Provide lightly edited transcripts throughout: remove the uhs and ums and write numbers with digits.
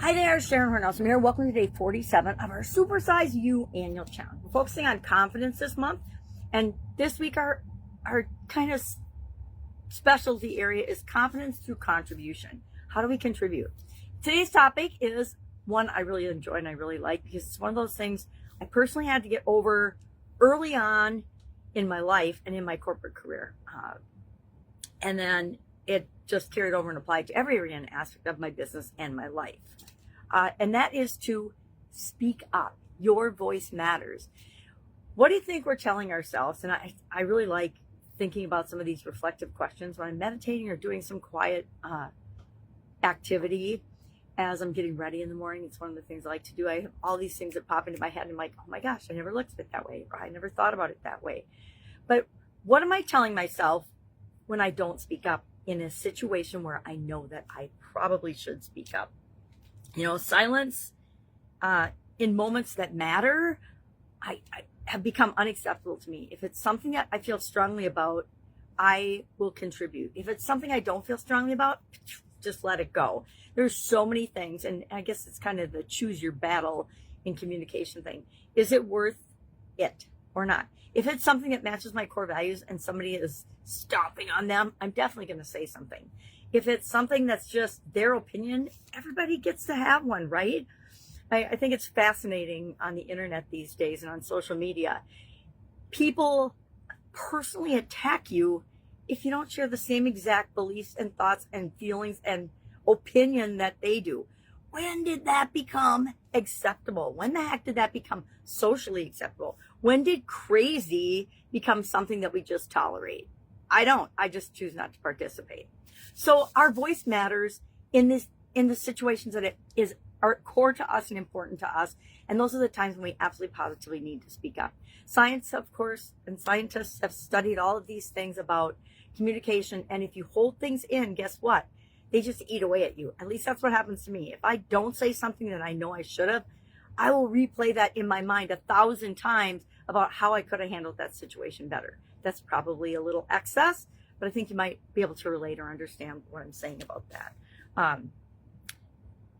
Hi there, Sharon Horne-Ellstrom here. Welcome to day 47 of our Supersize You annual challenge. We're focusing on confidence this month, and this week our kind of specialty area is confidence through contribution. How do we contribute? Today's topic is one I really enjoy and I really like because it's one of those things I personally had to get over early on in my life and in my corporate career. And then it just carried over and applied to every area and aspect of my business and my life. And that is to speak up. Your voice matters. What do you think we're telling ourselves? And I really like thinking about some of these reflective questions when I'm meditating or doing some quiet activity as I'm getting ready in the morning. It's one of the things I like to do. I have all these things that pop into my head and I'm like, oh my gosh, I never looked at it that way, or I never thought about it that way. But what am I telling myself when I don't speak up in a situation where I know that I probably should speak up? You know, silence in moments that matter, I have become unacceptable to me. If it's something that I feel strongly about, I will contribute. If it's something I don't feel strongly about, just let it go. There's so many things, and I guess it's kind of the choose your battle in communication thing. Is it worth it or not? If it's something that matches my core values and somebody is stomping on them, I'm definitely going to say something. If it's something that's just their opinion, everybody gets to have one, right? I think it's fascinating on the internet these days and on social media. People personally attack you if you don't share the same exact beliefs and thoughts and feelings and opinion that they do. When did that become acceptable? When the heck did that become socially acceptable? When did crazy become something that we just tolerate? I don't. I just choose not to participate. So our voice matters in the situations that are core to us and important to us. And those are the times when we absolutely positively need to speak up. Science, of course, and scientists have studied all of these things about communication. And if you hold things in, guess what? They just eat away at you. At least that's what happens to me. If I don't say something that I know I should have, I will replay that in my mind 1,000 times about how I could have handled that situation better. That's probably a little excess, but I think you might be able to relate or understand what I'm saying about that.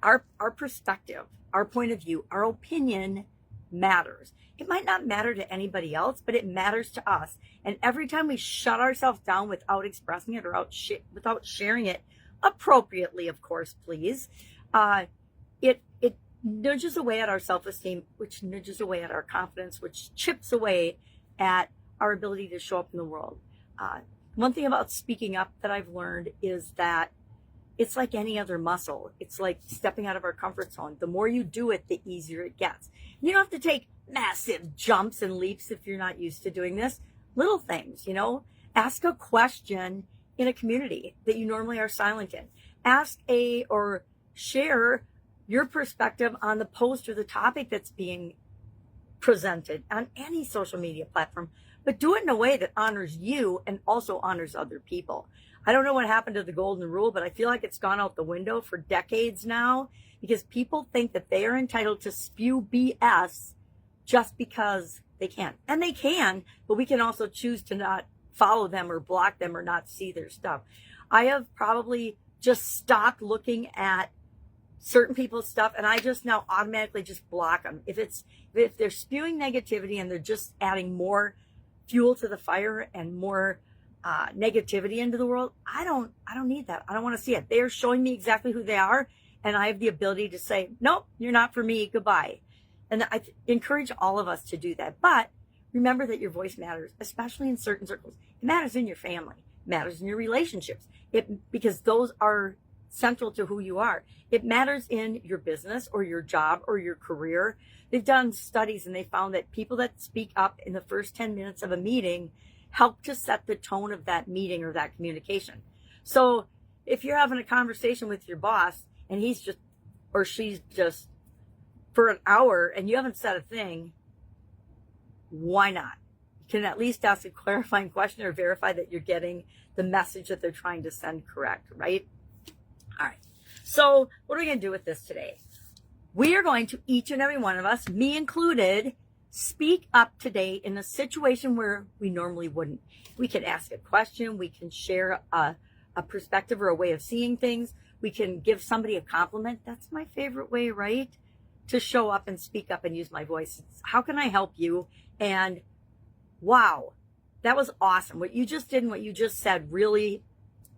Our perspective, our point of view, our opinion matters. It might not matter to anybody else, but it matters to us. And every time we shut ourselves down without expressing it or without sharing it appropriately, of course, please, it nudges away at our self-esteem, which nudges away at our confidence, which chips away at our ability to show up in the world. One thing about speaking up that I've learned is that it's like any other muscle. It's like stepping out of our comfort zone. The more you do it, the easier it gets. You don't have to take massive jumps and leaps if you're not used to doing this. Little things, you know, ask a question in a community that you normally are silent in. Or share your perspective on the post or the topic that's being presented on any social media platform, but do it in a way that honors you and also honors other people. I don't know what happened to the golden rule, but I feel like it's gone out the window for decades now because people think that they are entitled to spew BS just because they can. And they can, but we can also choose to not follow them or block them or not see their stuff. I have probably just stopped looking at certain people's stuff and I just now automatically just block them. If they're spewing negativity and they're just adding more fuel to the fire and more negativity into the world, I don't need that. I don't want to see it. They are showing me exactly who they are, and I have the ability to say, nope, you're not for me, goodbye. And I encourage all of us to do that. But remember that your voice matters, especially in certain circles. It matters in your family, it matters in your relationships, because those are central to who you are. It matters in your business or your job or your career. They've done studies and they found that people that speak up in the first 10 minutes of a meeting help to set the tone of that meeting or that communication. So if you're having a conversation with your boss and he's just, or she's just for an hour and you haven't said a thing, why not? You can at least ask a clarifying question or verify that you're getting the message that they're trying to send correct, right? All right. So what are we going to do with this today? We are going to, each and every one of us, me included, speak up today in a situation where we normally wouldn't. We can ask a question. We can share a perspective or a way of seeing things. We can give somebody a compliment. That's my favorite way, right? To show up and speak up and use my voice. It's, how can I help you? And wow, that was awesome. What you just did and what you just said really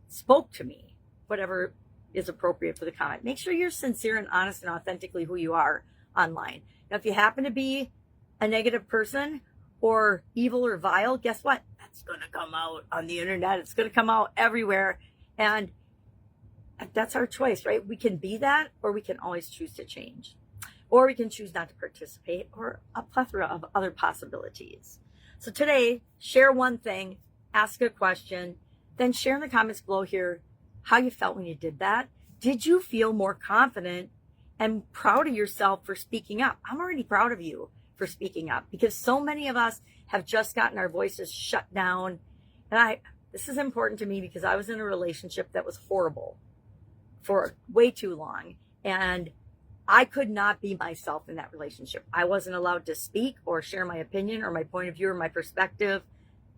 spoke to me, whatever is appropriate for the comment. Make sure you're sincere and honest and authentically who you are online. Now, if you happen to be a negative person or evil or vile, guess what? That's going to come out on the internet. It's going to come out everywhere. And that's our choice, right? We can be that, or we can always choose to change, or we can choose not to participate, or a plethora of other possibilities. So today, share one thing, ask a question, then share in the comments below here how you felt when you did that. Did you feel more confident and proud of yourself for speaking up? I'm already proud of you for speaking up, because so many of us have just gotten our voices shut down. And this is important to me because I was in a relationship that was horrible for way too long. And I could not be myself in that relationship. I wasn't allowed to speak or share my opinion or my point of view or my perspective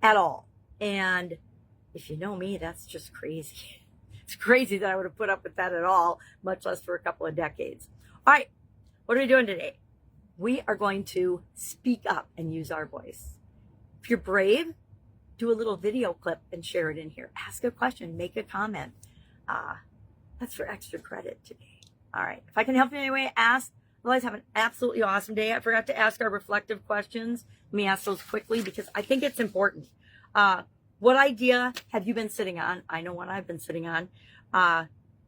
at all. And if you know me, that's just crazy. It's crazy that I would have put up with that at all, much less for a couple of decades. All right, what are we doing today? We are going to speak up and use our voice. If you're brave, do a little video clip and share it in here. Ask a question, make a comment. That's for extra credit today. All right, if I can help you in any way, ask. Otherwise, have an absolutely awesome day. I forgot to ask our reflective questions. Let me ask those quickly because I think it's important. What idea have you been sitting on? I know one I've been sitting on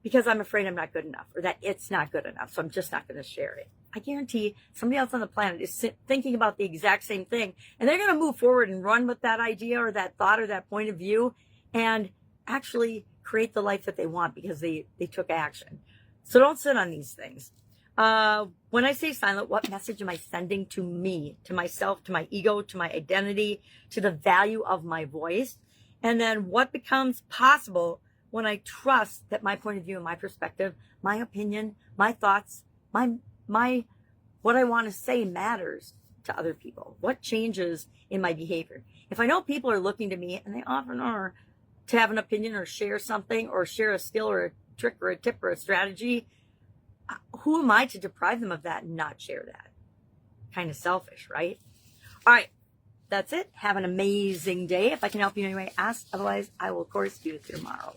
because I'm afraid I'm not good enough, or that it's not good enough, so I'm just not going to share it. I guarantee somebody else on the planet is thinking about the exact same thing, and they're going to move forward and run with that idea or that thought or that point of view and actually create the life that they want because they took action. So don't sit on these things. When I say silent, what message am I sending to me, to myself, to my ego, to my identity, to the value of my voice? And then what becomes possible when I trust that my point of view and my perspective, my opinion, my thoughts, what I want to say matters to other people? What changes in my behavior? If I know people are looking to me, and they often are, to have an opinion or share something or share a skill or a trick or a tip or a strategy, who am I to deprive them of that and not share that? Kind of selfish, right? All right, that's it. Have an amazing day. If I can help you in any way, ask. Otherwise, I will, of course, see you tomorrow.